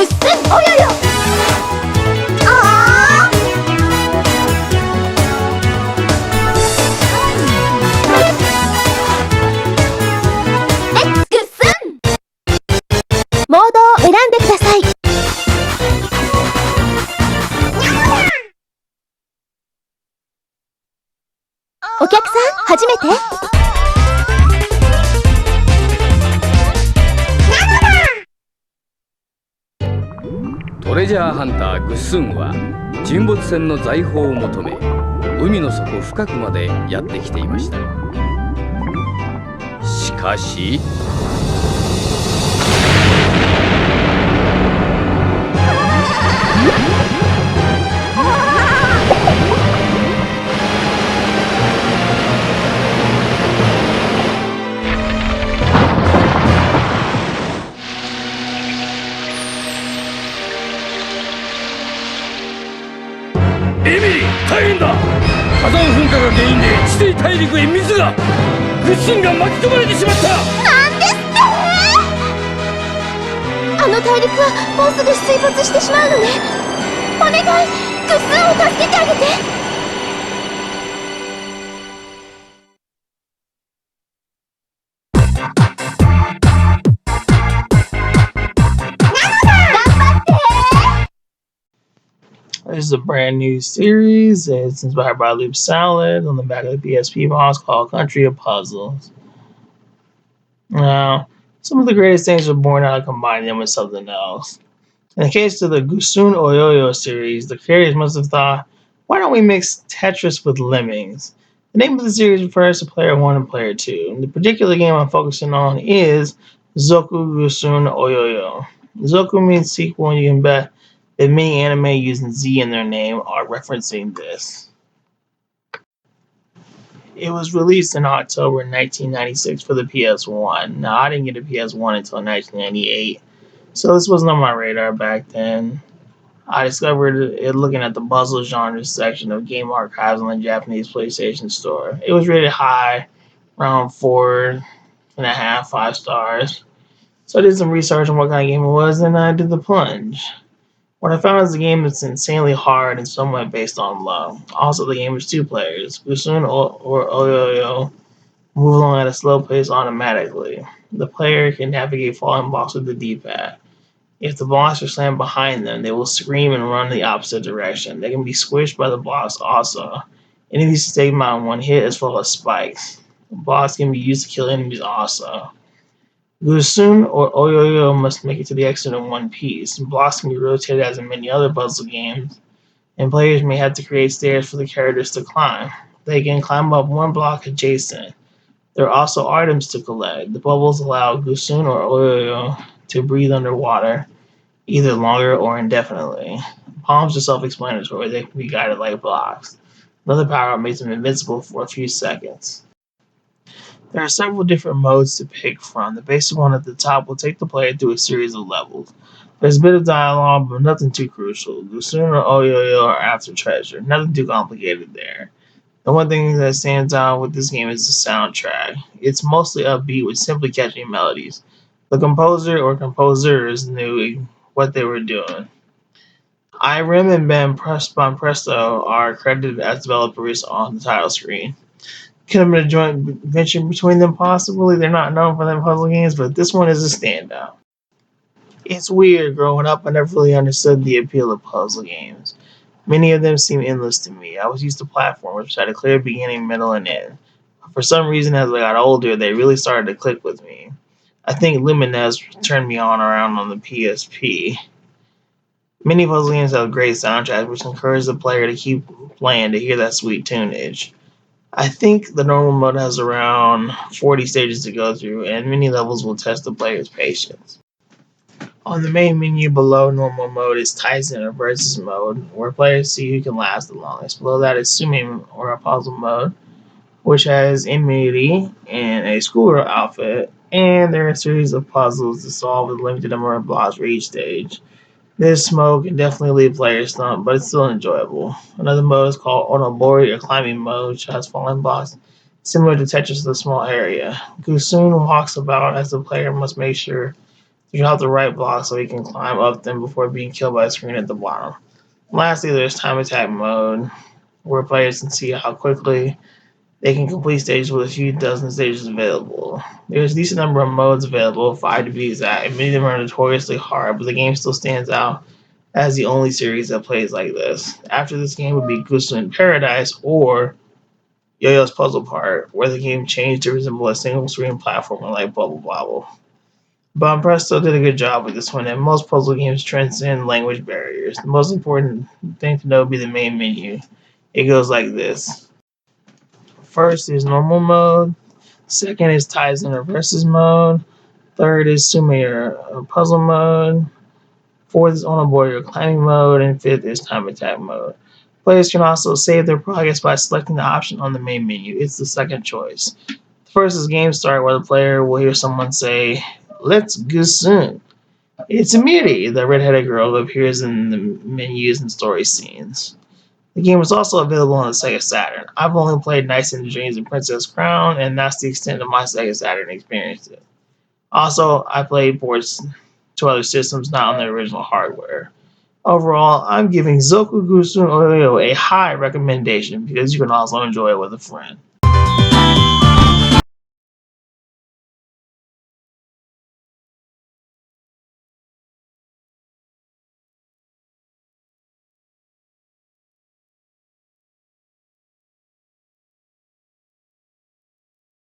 Gussun Oyoyo! Let's Gussun! モードを選んでください。お客さん、初めて？トレジャーハンターグッスンは沈没船の財宝を求め海の底深くまでやってきていました。しかしエミリー、大変だ。火山噴火が原因で地底大陸へ水が。グッスンが巻き込まれてしまった。なんですって？あの大陸はもうすぐ水没してしまうのね。お願い、グッスンを助けてあげて。This is a brand new series. It's inspired by Loop Salad on the back of the PSP box called Country of Puzzles. Now, some of the greatest things were born out of combining them with something else. In the case of the Gussun Oyoyo series, the creators must have thought, why don't we mix Tetris with Lemmings? The name of the series refers to Player 1 and Player 2. And the particular game I'm focusing on is Zoku Gussun Oyoyo. Zoku means sequel, and you can bet that many anime using Z in their name are referencing this. It was released in October 1996 for the PS1. Now, I didn't get a PS1 until 1998, so this wasn't on my radar back then. I discovered it looking at the puzzle genre section of Game Archives on the Japanese PlayStation Store. It was rated high, around 4.5, 5 stars. So I did some research on what kind of game it was, and I did the plunge. What I found is the game is insanely hard and somewhat based on love. Also, the game is 2 players. Gussun or Oyoyo move along at a slow pace automatically. The player can navigate falling blocks with the D-pad. If the blocks are slammed behind them, they will scream and run the opposite direction. They can be squished by the blocks also. Enemies can take them out in one hit as well as spikes. Blocks can be used to kill enemies also. Gussun or Oyoyo must make it to the exit in one piece. Blocks can be rotated as in many other puzzle games, and players may have to create stairs for the characters to climb. They can climb up one block adjacent. There are also items to collect. The bubbles allow Gussun or Oyoyo to breathe underwater, either longer or indefinitely. Palms are self-explanatory. They can be guided like blocks. Another power-up makes them invincible for a few seconds. There are several different modes to pick from. The basic one at the top will take the player through a series of levels. There's a bit of dialogue, but nothing too crucial. Gussun or Oyoyo are after treasure. Nothing too complicated there. The one thing that stands out with this game is the soundtrack. It's mostly upbeat with simply catchy melodies. The composer or composers knew what they were doing. Irem and Banpresto are credited as developers on the title screen. Could have been a joint venture between them possibly. They're not known for their puzzle games, but this one is a standout. It's weird. Growing up, I never really understood the appeal of puzzle games. Many of them seem endless to me. I was used to platformers which had a clear beginning, middle, and end. But for some reason, as I got older, they really started to click with me. I think Lumines turned me on around on the PSP. Many puzzle games have great soundtracks, which encourage the player to keep playing to hear that sweet tunage. I think the normal mode has around 40 stages to go through, and many levels will test the player's patience. On the main menu below normal mode is Tyson or Versus mode, where players see who can last the longest. Below that is Sumi or a puzzle mode, which has Emiri in a schoolgirl outfit, and there are a series of puzzles to solve with a limited number of blocks for each stage. This mode can definitely leave players stumped, but it's still enjoyable. Another mode is called Onobori or climbing mode, which has falling blocks similar to Tetris in a small area. Gussun walks about as the player must make sure You have the right block so he can climb up them before being killed by a screen at the bottom. Lastly, there's time attack mode, where players can see how quickly they can complete stages with a few dozen stages available. There's a decent number of modes available, 5 to be exact, and many of them are notoriously hard, but the game still stands out as the only series that plays like this. After this game would be Gussun Paradise or Yo-Yo's Puzzle Part, where the game changed to resemble a single screen platformer like Bubble Bobble. Banpresto did a good job with this one, and most puzzle games transcend language barriers. The most important thing to know would be the main menu. It goes like this. First is normal mode. Second is ties and reverses mode. Third is Sumer puzzle mode. Fourth is on a warrior climbing mode. And fifth is time attack mode. Players can also save their progress by selecting the option on the main menu. It's the second choice. The first is game start, where the player will hear someone say, "Let's go soon." It's Miri, the redheaded girl who appears in the menus and story scenes. The game is also available on the Sega Saturn. I've only played Nights into Dreams and Princess Crown, and that's the extent of my Sega Saturn experience. Also, I played ports to other systems not on the original hardware. Overall, I'm giving Zoku Gussun Oyoyo a high recommendation because you can also enjoy it with a friend.